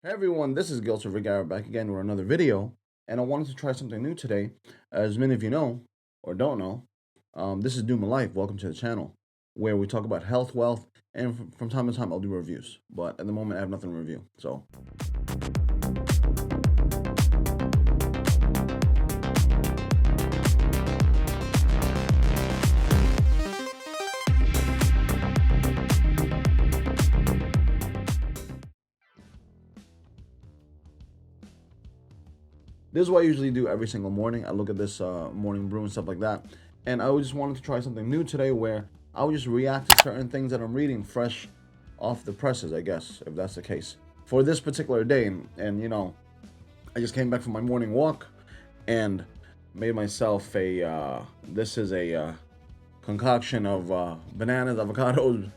Hey everyone, this is GilsarVergara back again with another video, and I wanted to try something new today. As many of you know, or don't know, this is Do My Life. Welcome to the channel, where we talk about health, wealth, and from time to time I'll do reviews. But at the moment I have nothing to review, so. This is what I usually do every single morning. I look at this morning brew and stuff like that. And I just wanted to try something new today where I would just react to certain things that I'm reading fresh off the presses, I guess, if that's the case. For this particular day, and you know, I just came back from my morning walk and made myself this is a concoction of bananas, avocados,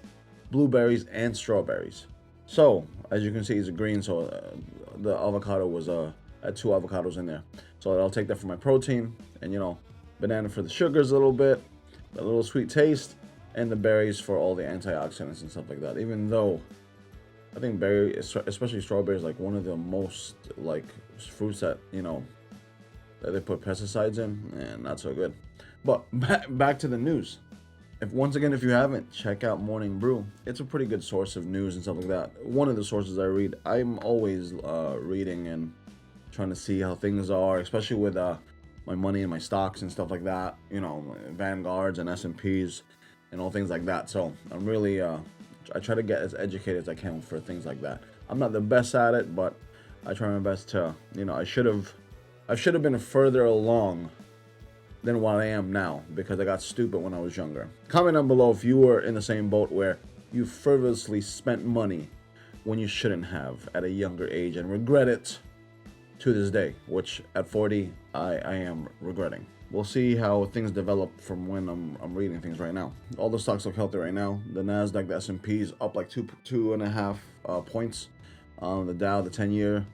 blueberries, and strawberries. So, as you can see, it's a green, so the avocado was had two avocados in there. So I'll take that for my protein, and you know, banana for the sugars a little bit, a little sweet taste, and the berries for all the antioxidants and stuff like that. Even though I think berry, especially strawberries, like one of the most like fruits that that they put pesticides in, and not so good. But back to the news. If once again, if you haven't, check out Morning Brew. It's a pretty good source of news and stuff like that. One of the sources I read. I'm always reading and trying to see how things are, especially with my money and my stocks and stuff like that. You know, Vanguards and S&Ps and all things like that. So I'm really I try to get as educated as I can for things like that. I'm not the best at it, but I try my best to. I should have been further along than what I am now, because I got stupid when I was younger. Comment down below if you were in the same boat where you frivolously spent money when you shouldn't have at a younger age and regret it to this day, which at 40 I am regretting. We'll see how things develop from when I'm reading things right now. All the stocks look healthy right now. The Nasdaq, the S&P is up like two and a half points. The Dow, the 10-year,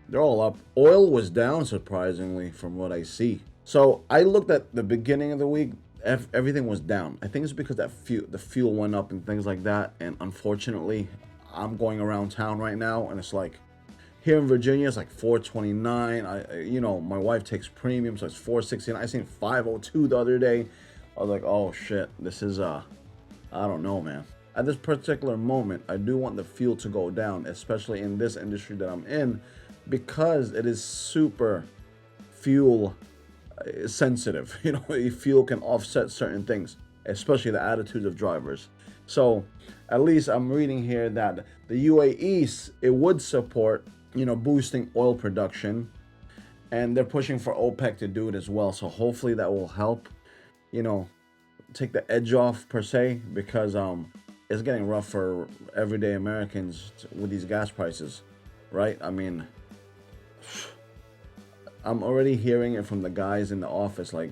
they're all up. Oil was down surprisingly from what I see. So I looked at the beginning of the week, everything was down. I think it's because the fuel went up and things like that. And unfortunately, I'm going around town right now, and it's like here in Virginia, it's like $4.29. My wife takes premium, so it's $4.69. I seen $5.02 the other day. I was like, oh shit, this is I don't know, man. At this particular moment, I do want the fuel to go down, especially in this industry that I'm in, because it is super fuel sensitive. Fuel can offset certain things, especially the attitudes of drivers. So at least I'm reading here that the UAE, it would support boosting oil production, and they're pushing for OPEC to do it as well. So hopefully that will help take the edge off per se, because it's getting rough for everyday Americans with these gas prices, right? I mean, I'm already hearing it from the guys in the office, like,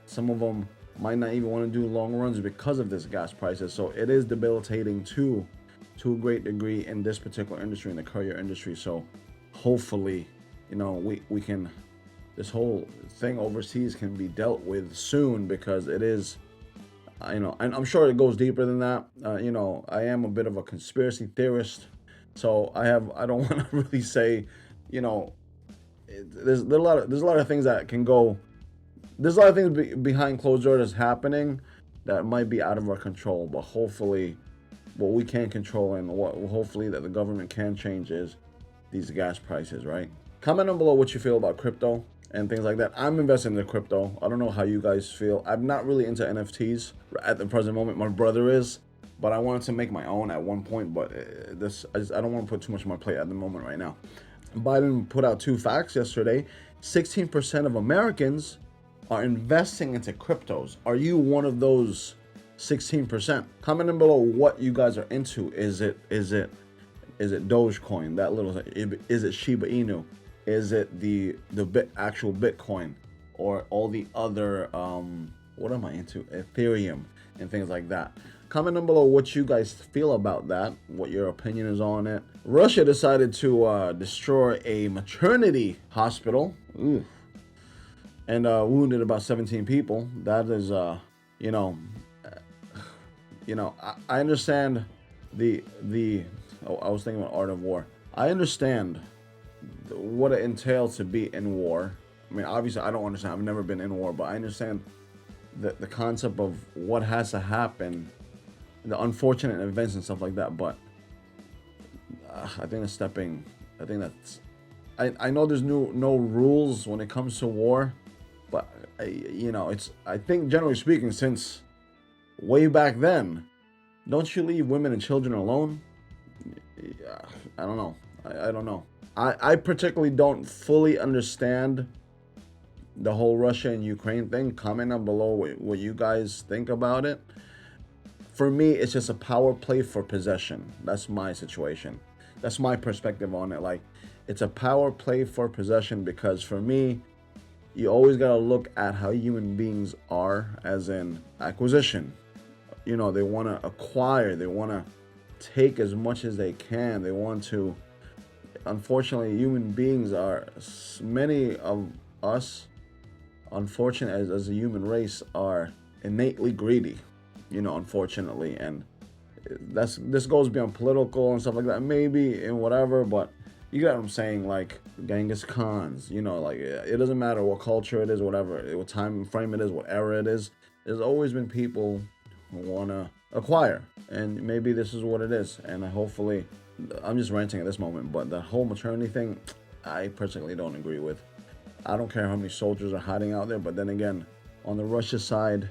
some of them might not even want to do long runs because of this gas prices. So it is debilitating to a great degree in this particular industry, in the courier industry. So hopefully, we can, this whole thing overseas can be dealt with soon, because it is, and I'm sure it goes deeper than that. I am a bit of a conspiracy theorist, so I don't want to really say, there's a lot of things that can go. There's a lot of things behind closed doors happening that might be out of our control. But hopefully, what we can control and what hopefully that the government can change is these gas prices, right? Comment down below what you feel about crypto and things like that. I'm investing in the crypto. I don't know how you guys feel. I'm not really into NFTs at the present moment. My brother is, but I wanted to make my own at one point. But I don't want to put too much on my plate at the moment right now. Biden put out two facts yesterday. 16% of Americans are investing into cryptos. Are you one of those 16%? Comment down below what you guys are into. Is it Dogecoin, that little, is it Shiba Inu? Is it the actual Bitcoin, or all the other what am I into? Ethereum and things like that. Comment down below what you guys feel about that, what your opinion is on it. Russia decided to destroy a maternity hospital. Ooh. And wounded about 17 people. That is, I understand the I was thinking about Art of War. I understand what it entails to be in war. I mean, obviously, I don't understand. I've never been in war, but I understand the concept of what has to happen, the unfortunate events and stuff like that. But I think that's stepping. I think that's. I know there's no rules when it comes to war, but it's. I think generally speaking, since way back then, don't you leave women and children alone? Yeah, I don't know. I don't know. I particularly don't fully understand the whole Russia and Ukraine thing. Comment down below what you guys think about it. For me, it's just a power play for possession. That's my situation. That's my perspective on it. Like, it's a power play for possession because for me, you always gotta look at how human beings are, as in acquisition. They want to acquire. They want to take as much as they can. They want to. Unfortunately, human beings are, many of us, unfortunate as a human race, are innately greedy. Unfortunately, and this goes beyond political and stuff like that. Maybe and whatever, but you get what I'm saying. Like Genghis Khan's. Like it doesn't matter what culture it is, whatever, what time frame it is, what era it is. There's always been people who want to acquire, and maybe this is what it is. And hopefully, I'm just ranting at this moment, but the whole maternity thing, I personally don't agree with. I don't care how many soldiers are hiding out there, but then again, on the Russia side,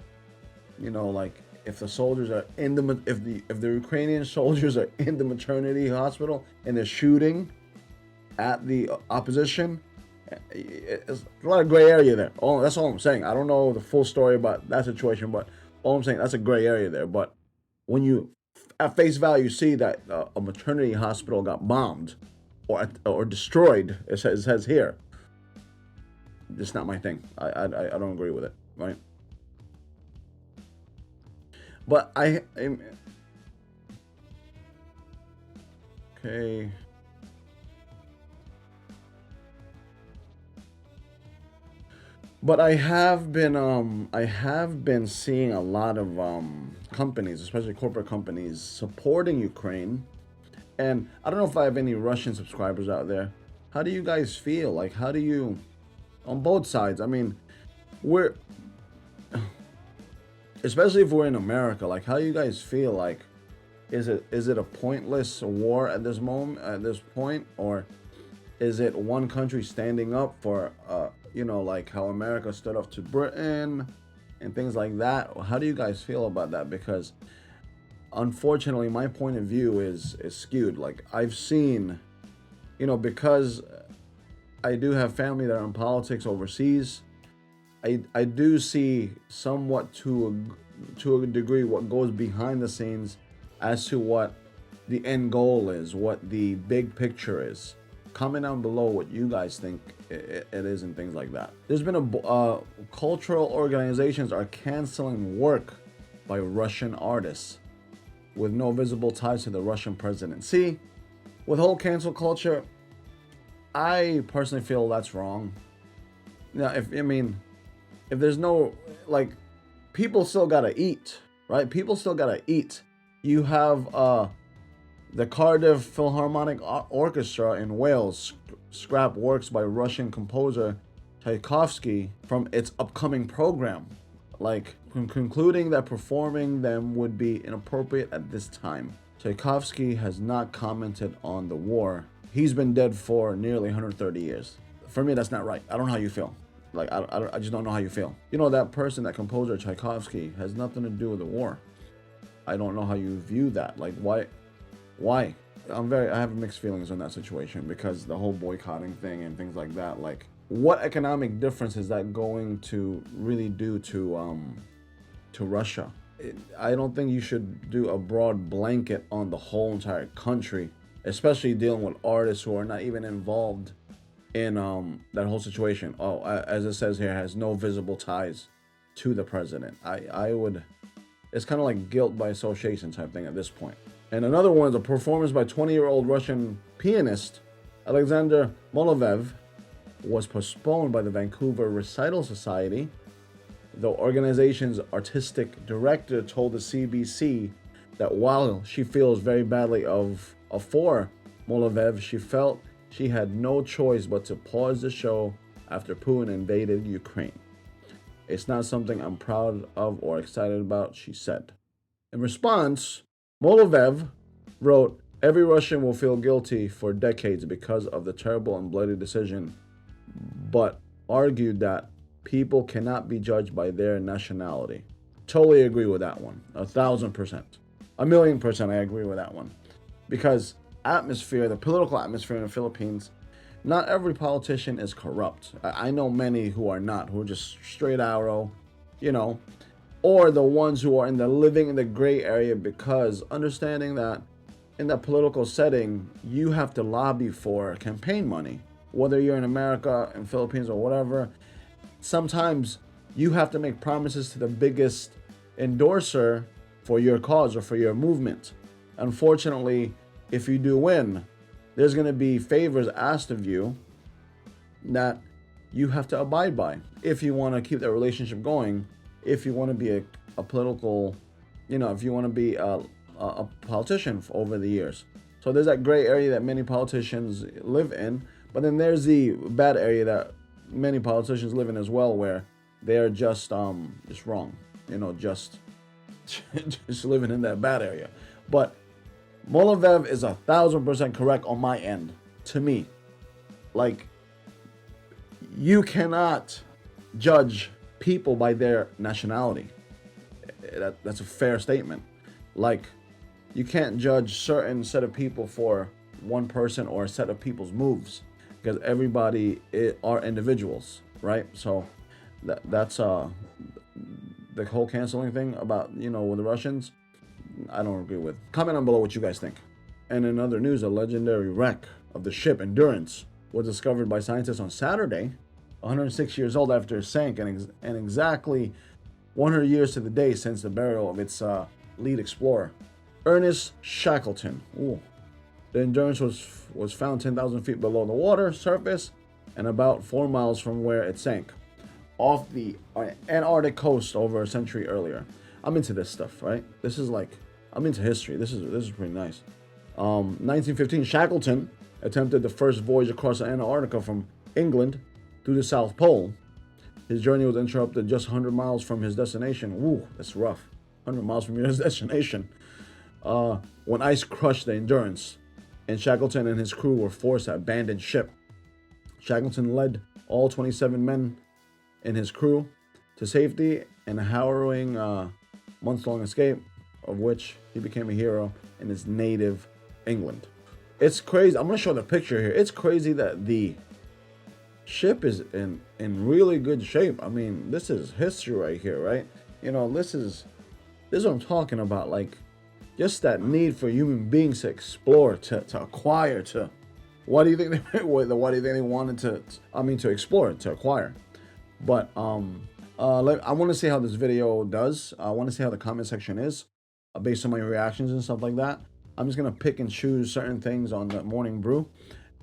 like if the soldiers are in if the Ukrainian soldiers are in the maternity hospital and they're shooting at the opposition, it's a lot of gray area there. That's all I'm saying. I don't know the full story about that situation, but all I'm saying, that's a gray area there. But when you at face value see that a maternity hospital got bombed or destroyed, it says here, it's not my thing. I don't agree with it, right? But okay. But I have been seeing a lot of companies, especially corporate companies, supporting Ukraine. And I don't know if I have any Russian subscribers out there. How do you guys feel? Like, how do you, on both sides? I mean, especially if we're in America, like, how do you guys feel? Like, is it a pointless war at this point, or is it one country standing up for, like how America stood up to Britain and things like that? How do you guys feel about that? Because unfortunately, my point of view is skewed. Like I've seen, because I do have family that are in politics overseas, I do see somewhat to a degree what goes behind the scenes as to what the end goal is, what the big picture is. Comment down below what you guys think it is and things like that. There's been cultural organizations are canceling work by Russian artists with no visible ties to the Russian president. See, with whole cancel culture, I personally feel that's wrong. Now, if there's no, like, people still gotta eat, right? People still gotta eat. You have the Cardiff Philharmonic Orchestra in Wales scrap works by Russian composer Tchaikovsky from its upcoming program, like concluding that performing them would be inappropriate at this time. Tchaikovsky has not commented on the war. He's been dead for nearly 130 years. For me, that's not right. I don't know how you feel. Like, I just don't know how you feel. That person, that composer Tchaikovsky, has nothing to do with the war. I don't know how you view that. Like, why? I have mixed feelings on that situation, because the whole boycotting thing and things like that, like, what economic difference is that going to really do to Russia? I don't think you should do a broad blanket on the whole entire country, especially dealing with artists who are not even involved in that whole situation. As it says here, has no visible ties to the president. It's kind of like guilt by association type thing at this point. And another one is a performance by 20-year-old Russian pianist Alexander Molov was postponed by the Vancouver Recital Society. The organization's artistic director told the CBC that while she feels very badly for Molov, she felt she had no choice but to pause the show after Putin invaded Ukraine. It's not something I'm proud of or excited about, she said. In response, Molov wrote, every Russian will feel guilty for decades because of the terrible and bloody decision, but argued that people cannot be judged by their nationality. Totally agree with that one. 1,000%. 1,000,000% I agree with that one. Because the political atmosphere in the Philippines, not every politician is corrupt. I know many who are not, who are just straight arrow, or the ones who are living in the gray area, because understanding that in that political setting, you have to lobby for campaign money. Whether you're in America, in Philippines, or whatever, sometimes you have to make promises to the biggest endorser for your cause or for your movement. Unfortunately, if you do win, there's going to be favors asked of you that you have to abide by if you want to keep that relationship going, if you want to be a political, if you want to be a politician over the years. So there's that gray area that many politicians live in, but then there's the bad area that many politicians live in as well, where they're just wrong, just living in that bad area. But Molov is 1,000% correct on my end. To me, like, you cannot judge people by their nationality. That's a fair statement. Like, you can't judge certain set of people for one person or a set of people's moves, because everybody are individuals, right? So that's the whole canceling thing about with the Russians, I don't agree with. Comment down below what you guys think. And in other news, a legendary wreck of the ship Endurance was discovered by scientists on Saturday, 106 years old after it sank, and exactly 100 years to the day since the burial of its lead explorer, Ernest Shackleton. Ooh. The Endurance was found 10,000 feet below the water surface and about 4 miles from where it sank, off the Antarctic coast over a century earlier. I'm into this stuff, right? I'm into history. This is pretty nice. 1915, Shackleton attempted the first voyage across Antarctica from England to the South Pole. His journey was interrupted just 100 miles from his destination. Ooh, that's rough. 100 miles from your destination. When ice crushed the Endurance, and Shackleton and his crew were forced to abandon ship. Shackleton led all 27 men in his crew to safety in a harrowing months-long escape, of which he became a hero in his native England. It's crazy. I'm going to show the picture here. It's crazy that the ship is in really good shape. I mean, this is history right here, right? This is what I'm talking about. Like, just that need for human beings to explore, to acquire, what do you think they wanted to explore, to acquire? But I want to see how this video does. I want to see how the comment section is, based on my reactions and stuff like that. I'm just gonna pick and choose certain things on the morning brew,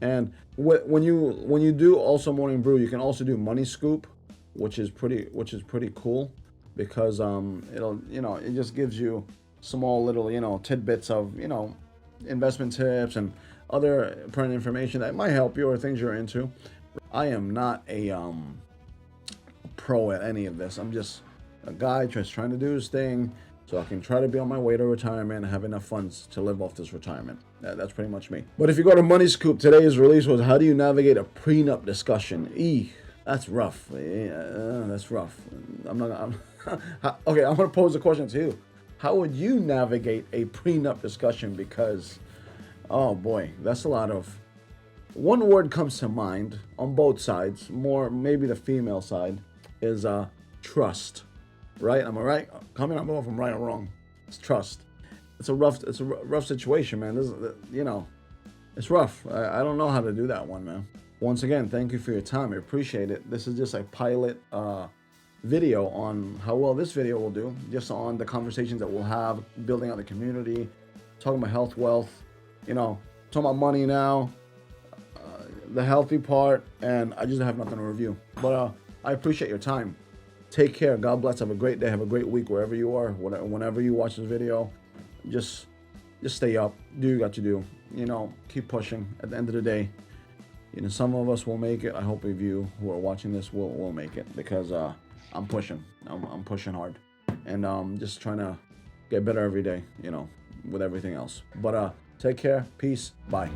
and when you do also morning brew, you can also do Moneyscoop, which is pretty cool, because it just gives you small little tidbits of investment tips and other pertinent information that might help you or things you're into. I am not a pro at any of this. I'm just a guy just trying to do his thing so I can try to be on my way to retirement and have enough funds to live off this retirement. That's pretty much me. But if you go to Moneyscoop, today's release was how do you navigate a prenup discussion. That's rough. That's rough. Okay, I'm gonna pose a question to you. How would you navigate a prenup discussion? Because, oh boy, that's a lot of. One word comes to mind on both sides, more maybe the female side, is trust. Right? Am I right? Comment down below if I'm right or wrong. It's trust. It's a rough situation, man. It's rough. I don't know how to do that one, man. Once again, thank you for your time. I appreciate it. This is just a pilot video on how well this video will do, just on the conversations that we'll have, building out the community, talking about health, wealth, talking about money now, the healthy part, and I just have nothing to review. But I appreciate your time. Take care. God bless. Have a great day. Have a great week wherever you are, whenever you watch this video. Just just stay up, do what you got to do, keep pushing. At the end of the day, some of us will make it. I hope of you who are watching this will make it, because I'm pushing. I'm pushing hard, and just trying to get better every day, with everything else. But take care, peace, bye.